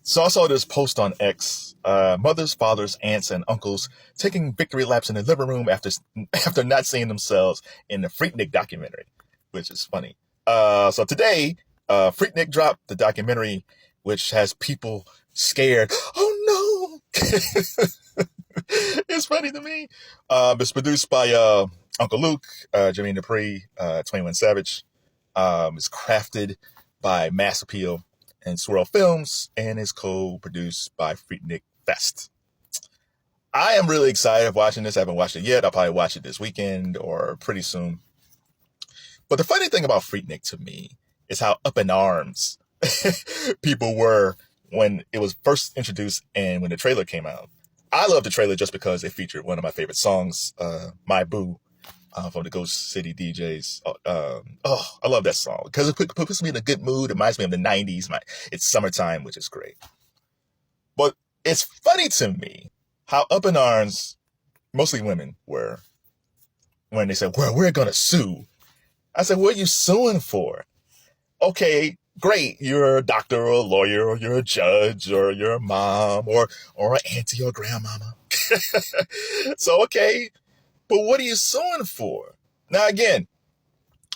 So I saw this post on X, mothers, fathers, aunts, and uncles taking victory laps in the living room after not seeing themselves in the Freaknik documentary, which is funny. So today, Freaknik dropped the documentary, which has people scared. Oh no! It's funny to me. It's produced by Uncle Luke, Jermaine Dupri, 21 Savage. It's crafted by Mass Appeal and Swirl Films, and is co-produced by Freaknik Fest. I am really excited watching this. I haven't watched it yet. I'll probably watch it this weekend or pretty soon. But the funny thing about Freaknik to me is how up in arms people were when it was first introduced and when the trailer came out. I love the trailer just because it featured one of my favorite songs, My Boo, from the Ghost City DJs. I love that song because it puts me in a good mood. It reminds me of the 90s. It's summertime, which is great. But it's funny to me how up in arms, mostly women, were when they said, well, we're going to sue. I said, what are you suing for? Okay, great. You're a doctor or a lawyer or you're a judge or you're a mom or an auntie or grandmama. So, okay. But what are you suing for? Now, again,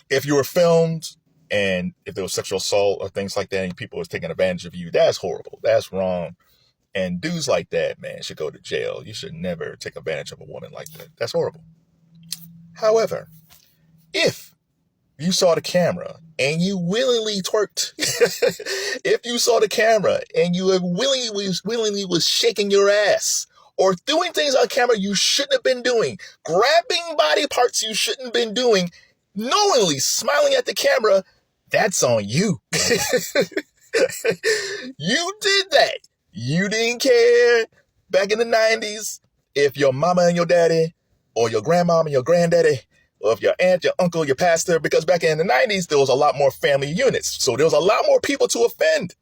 if you were filmed and if there was sexual assault or things like that and people was taking advantage of you, that's horrible. That's wrong. And dudes like that, man, should go to jail. You should never take advantage of a woman like that. That's horrible. However, if you saw the camera and you willingly twerked, if you saw the camera and you willingly was shaking your ass, or doing things on camera you shouldn't have been doing, grabbing body parts you shouldn't have been doing, knowingly smiling at the camera, that's on you. You did that. You didn't care back in the 90s if your mama and your daddy, or your grandmama and your granddaddy, or if your aunt, your uncle, your pastor, because back in the 90s, there was a lot more family units. So there was a lot more people to offend.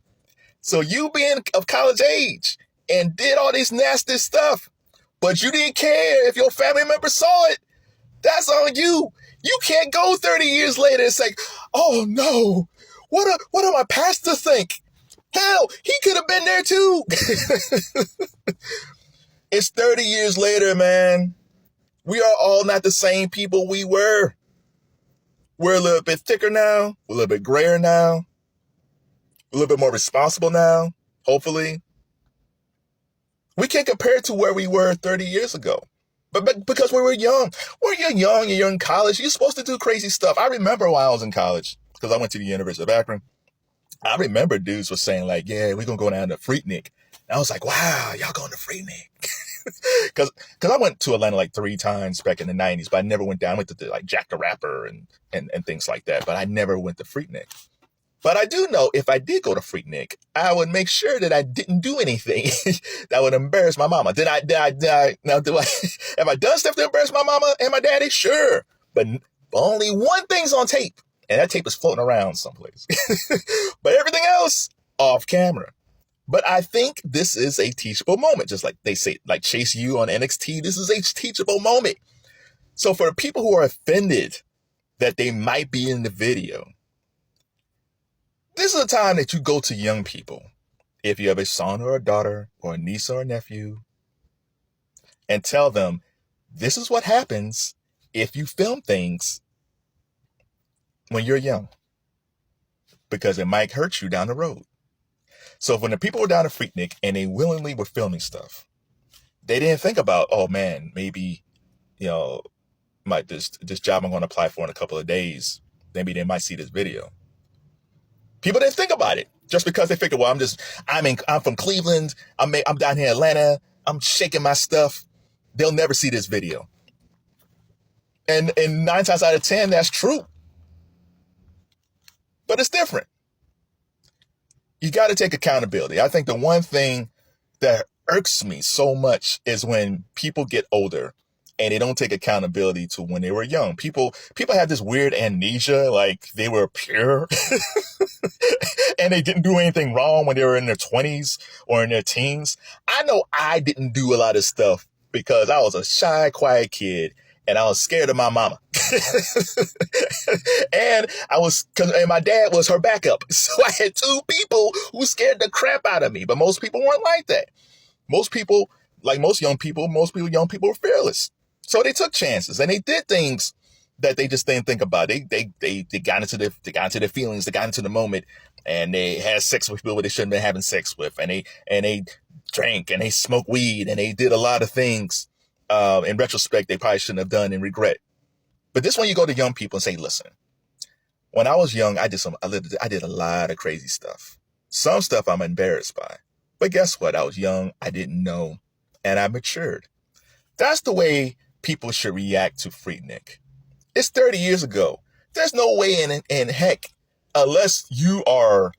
So you being of college age, and did all this nasty stuff, but you didn't care if your family member saw it, that's on you. You can't go 30 years later and say, oh no, what do my pastor think? Hell, he could have been there too. It's 30 years later, man. We are all not the same people we were. We're a little bit thicker now. We're a little bit grayer now. A little bit more responsible now, hopefully. We can't compare it to where we were 30 years ago. But because we were young. When you're young and you're in college, you're supposed to do crazy stuff. I remember while I was in college, because I went to the University of Akron, I remember dudes were saying like, yeah, we're going to go down to Freaknik. And I was like, wow, y'all going to Freaknik. Because I went to Atlanta like 3 times back in the 90s, but I never went down. I went to like Jack the Rapper and things like that. But I never went to Freaknik. But I do know if I did go to Freaknik, I would make sure that I didn't do anything that would embarrass my mama. Have I done stuff to embarrass my mama and my daddy? Sure. But only one thing's on tape, and that tape is floating around someplace. But everything else, off camera. But I think this is a teachable moment. Just like they say, like Chase U on NXT, this is a teachable moment. So for the people who are offended that they might be in the video, this is a time that you go to young people, if you have a son or a daughter or a niece or a nephew, and tell them, this is what happens if you film things when you're young, because it might hurt you down the road. So when the people were down at Freaknik and they willingly were filming stuff, they didn't think about, oh man, maybe, this job I'm going to apply for in a couple of days, maybe they might see this video. People didn't think about it just because they figured, well, I'm from Cleveland. I'm down here in Atlanta. I'm shaking my stuff. They'll never see this video. And 9 times out of 10, that's true. But it's different. You got to take accountability. I think the one thing that irks me so much is when people get older and they don't take accountability to when they were young. People have this weird amnesia, like they were pure and they didn't do anything wrong when they were in their 20s or in their teens. I know I didn't do a lot of stuff because I was a shy, quiet kid and I was scared of my mama. and my dad was her backup. So I had two people who scared the crap out of me. But most people weren't like that. Most people, like young people were fearless. So they took chances and they did things that they just didn't think about. They got into their feelings, they got into the moment, and they had sex with people they shouldn't have been having sex with, and they drank and they smoked weed and they did a lot of things in retrospect they probably shouldn't have done and regret. But this one, you go to young people and say, listen, when I was young, I did a lot of crazy stuff. Some stuff I'm embarrassed by. But guess what? I was young, I didn't know, and I matured. That's the way people should react to Freaknik. It's 30 years ago. There's no way in heck, unless you are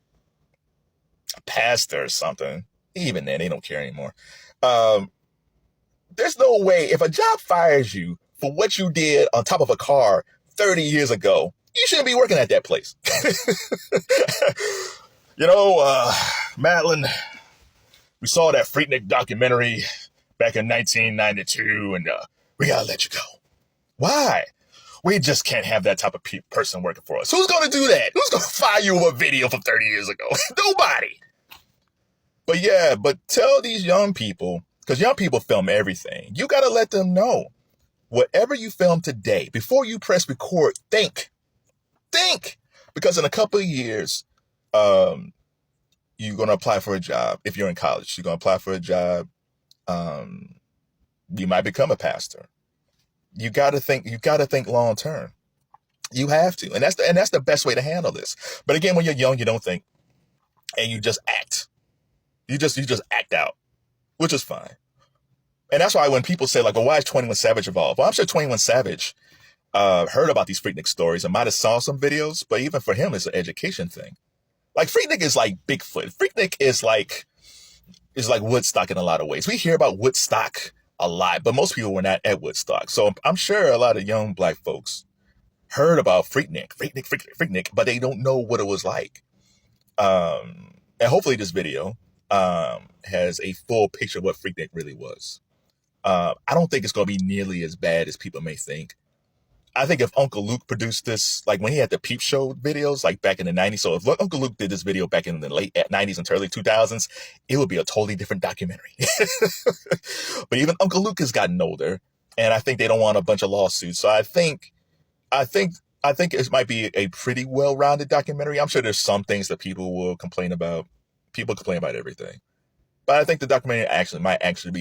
a pastor or something, even then, they don't care anymore. There's no way, if a job fires you for what you did on top of a car 30 years ago, you shouldn't be working at that place. Madeline, we saw that Freaknik documentary back in 1992, and we gotta let you go. Why? We just can't have that type of person working for us. Who's gonna do that? Who's gonna fire you with a video from 30 years ago? Nobody. But tell these young people, because young people film everything. You gotta let them know, whatever you film today, before you press record, think. Because in a couple of years, you're going to apply for a job. If you're in college, you're going to apply for a job. You might become a pastor. You got to think long term. You have to. And that's the best way to handle this. But again, when you're young, you don't think, and you just act. You just act out, which is fine. And that's why when people say, like, well, why is 21 Savage evolved? Well, I'm sure 21 Savage heard about these Freaknik stories and might have saw some videos, but even for him, it's an education thing. Like, Freaknik is like Bigfoot. Freaknik is like Woodstock in a lot of ways. We hear about Woodstock a lot, but most people were not at Woodstock. So I'm sure a lot of young black folks heard about Freaknik, but they don't know what it was like. And hopefully this video has a full picture of what Freaknik really was. I don't think it's going to be nearly as bad as people may think. I think if Uncle Luke produced this, like when he had the Peep Show videos, like back in the 90s. So if Uncle Luke did this video back in the late 90s and early 2000s, it would be a totally different documentary. But even Uncle Luke has gotten older, and I think they don't want a bunch of lawsuits. So I think it might be a pretty well-rounded documentary. I'm sure there's some things that people will complain about. People complain about everything. But I think the documentary might actually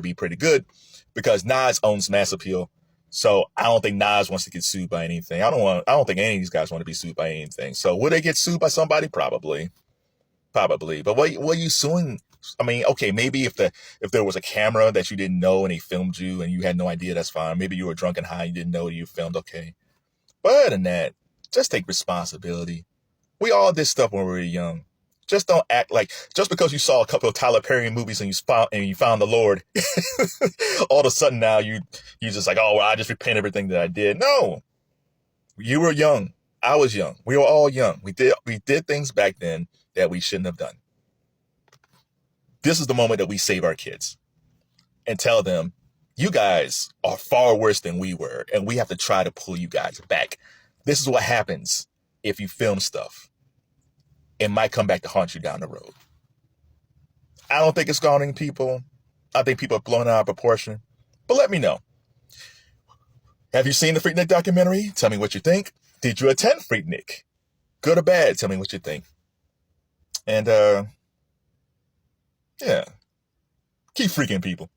be pretty good, because Nas owns Mass Appeal. So I don't think Nas wants to get sued by anything. I don't think any of these guys want to be sued by anything. So would they get sued by somebody? Probably. But what are you suing? I mean, okay, maybe if there was a camera that you didn't know and he filmed you and you had no idea, that's fine. Maybe you were drunk and high and you didn't know you filmed, okay. But other than that, just take responsibility. We all did stuff when we were young. Just don't act like, just because you saw a couple of Tyler Perry movies and you found the Lord, all of a sudden now you just like, oh, well, I just repent everything that I did. No, you were young. I was young. We were all young. We did things back then that we shouldn't have done. This is the moment that we save our kids and tell them, you guys are far worse than we were, and we have to try to pull you guys back. This is what happens if you film stuff. It might come back to haunt you down the road. I don't think it's gone people. I think people are blowing it out of proportion. But let me know. Have you seen the Freaknik documentary? Tell me what you think. Did you attend Freaknik? Good or bad? Tell me what you think. And, yeah. Keep freaking people.